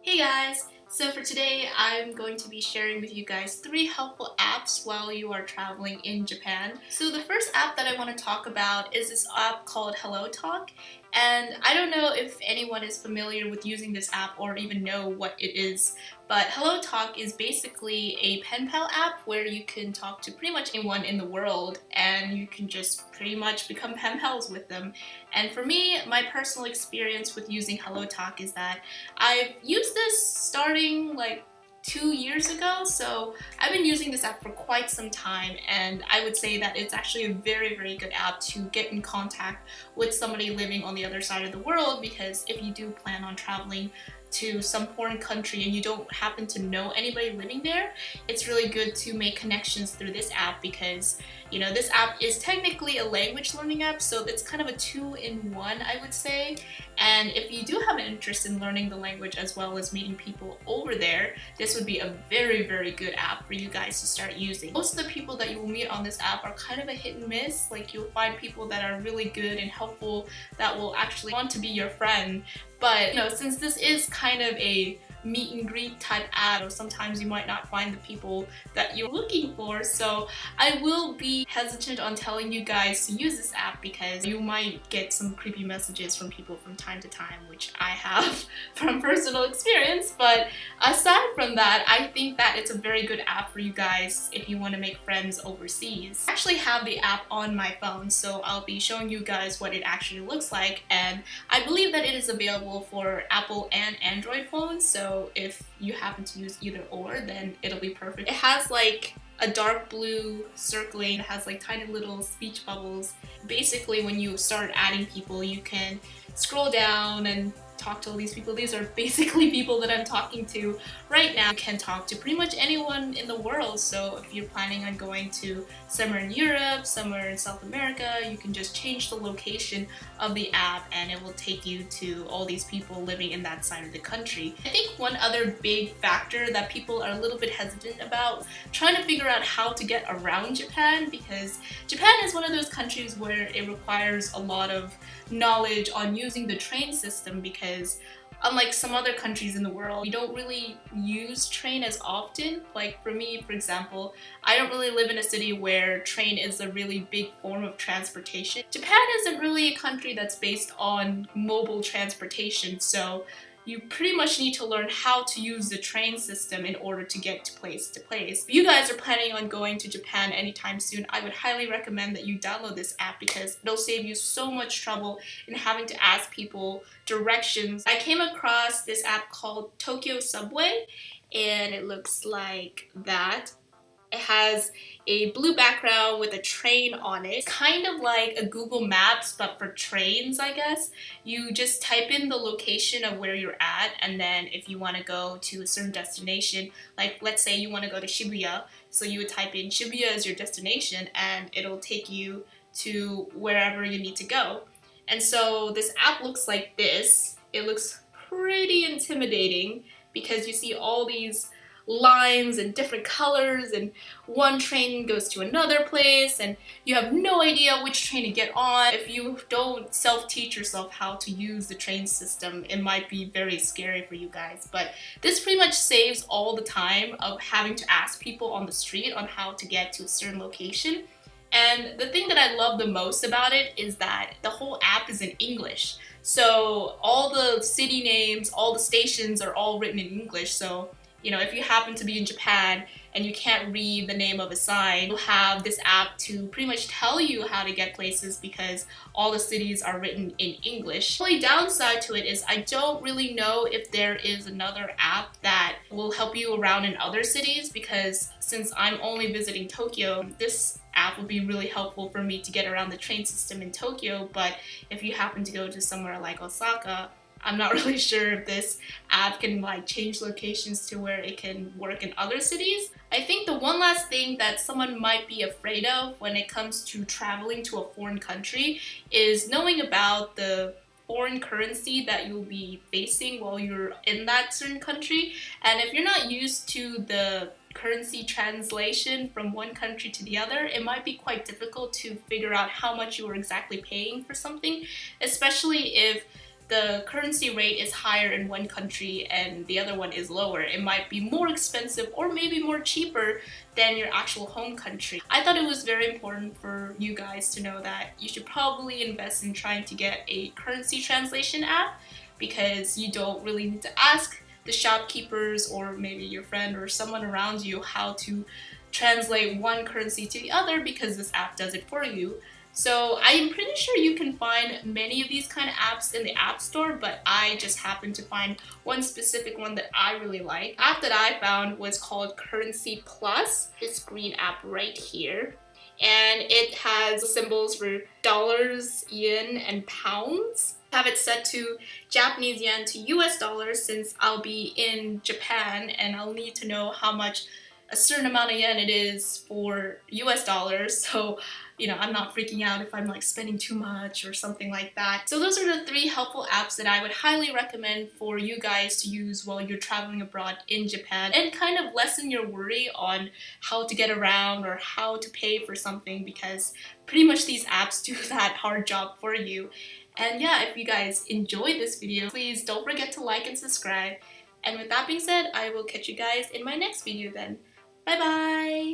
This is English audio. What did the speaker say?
Hey guys! So for today, I'm going to be sharing with you guys 3 helpful apps while you are traveling in Japan. So the first app that I want to talk about is this app called Hello Talk. And I don't know if anyone is familiar with using this app or even know what it is, but Hello Talk is basically a pen pal app where you can talk to pretty much anyone in the world and you can just pretty much become pen pals with them. And for me, my personal experience with using Hello Talk is that I've used this starting like 2 years ago, so I've been using this app for quite some time, and I would say that it's actually a very good app to get in contact with somebody living on the other side of the world, because if you do plan on traveling to some foreign country and you don't happen to know anybody living there, it's really good to make connections through this app because, you know, this app is technically a language learning app, so it's kind of a 2-in-1, I would say. And if you do have an interest in learning the language as well as meeting people over there, this would be a very good app for you guys to start using. Most of the people that you will meet on this app are kind of a hit and miss. Like, you'll find people that are really good and helpful that will actually want to be your friend. But, you know, since this is kind of a meet and greet type app, sometimes you might not find the people that you're looking for, so I will be hesitant on telling you guys to use this app because you might get some creepy messages from people from time to time, which I have from personal experience. But aside from that, I think that it's a very good app for you guys if you want to make friends overseas. I actually have the app on my phone, so I'll be showing you guys what it actually looks like, and I believe that it is available for Apple and Android phones, so if you happen to use either or, then it'll be perfect. It has like a dark blue circling, it has like tiny little speech bubbles. Basically, when you start adding people, you can scroll down and talk to all these people. These are basically people that I'm talking to right now. You can talk to pretty much anyone in the world, so if you're planning on going to somewhere in Europe, somewhere in South America, you can just change the location of the app and it will take you to all these people living in that side of the country. I think one other big factor that people are a little bit hesitant about trying to figure out how to get around Japan, because Japan is one of those countries where it requires a lot of knowledge on using the train system, because unlike some other countries in the world, we don't really use train as often. Like for me, for example, I don't really live in a city where train is a really big form of transportation. Japan isn't really a country that's based on mobile transportation, so you pretty much need to learn how to use the train system in order to get to place to place. If you guys are planning on going to Japan anytime soon, I would highly recommend that you download this app because it'll save you so much trouble in having to ask people directions. I came across this app called Tokyo Subway, and it looks like that. It has a blue background with a train on it. It's kind of like a Google Maps, but for trains, I guess. You just type in the location of where you're at, and then if you want to go to a certain destination, like let's say you want to go to Shibuya, so you would type in Shibuya as your destination, and it'll take you to wherever you need to go. And so this app looks like this. It looks pretty intimidating because you see all these lines and different colors, and one train goes to another place and you have no idea which train to get on. If you don't self-teach yourself how to use the train system, it might be very scary for you guys. But this pretty much saves all the time of having to ask people on the street on how to get to a certain location. And the thing that I love the most about it is that the whole app is in English. So all the city names, all the stations are all written in English. So, you know, if you happen to be in Japan and you can't read the name of a sign, you'll have this app to pretty much tell you how to get places because all the cities are written in English. The only downside to it is I don't really know if there is another app that will help you around in other cities, because since I'm only visiting Tokyo, this app would be really helpful for me to get around the train system in Tokyo. But if you happen to go to somewhere like Osaka, I'm not really sure if this app can like change locations to where it can work in other cities. I think the one last thing that someone might be afraid of when it comes to traveling to a foreign country is knowing about the foreign currency that you'll be facing while you're in that certain country. And if you're not used to the currency translation from one country to the other, it might be quite difficult to figure out how much you are exactly paying for something, especially if the currency rate is higher in one country and the other one is lower. It might be more expensive or maybe more cheaper than your actual home country. I thought it was very important for you guys to know that you should probably invest in trying to get a currency translation app, because you don't really need to ask the shopkeepers or maybe your friend or someone around you how to translate one currency to the other, because this app does it for you. So I am pretty sure you can find many of these kind of apps in the App Store, but I just happened to find one specific one that I really like. The app that I found was called Currency Plus, this green app right here. And it has symbols for dollars, yen, and pounds. I have it set to Japanese yen to US dollars since I'll be in Japan and I'll need to know how much a certain amount of yen it is for US dollars, so I'm not freaking out if I'm like spending too much or something like that. So those are the 3 helpful apps that I would highly recommend for you guys to use while you're traveling abroad in Japan, and kind of lessen your worry on how to get around or how to pay for something, because pretty much these apps do that hard job for you. And yeah, if you guys enjoyed this video, please don't forget to like and subscribe. And with that being said, I will catch you guys in my next video then. Bye bye!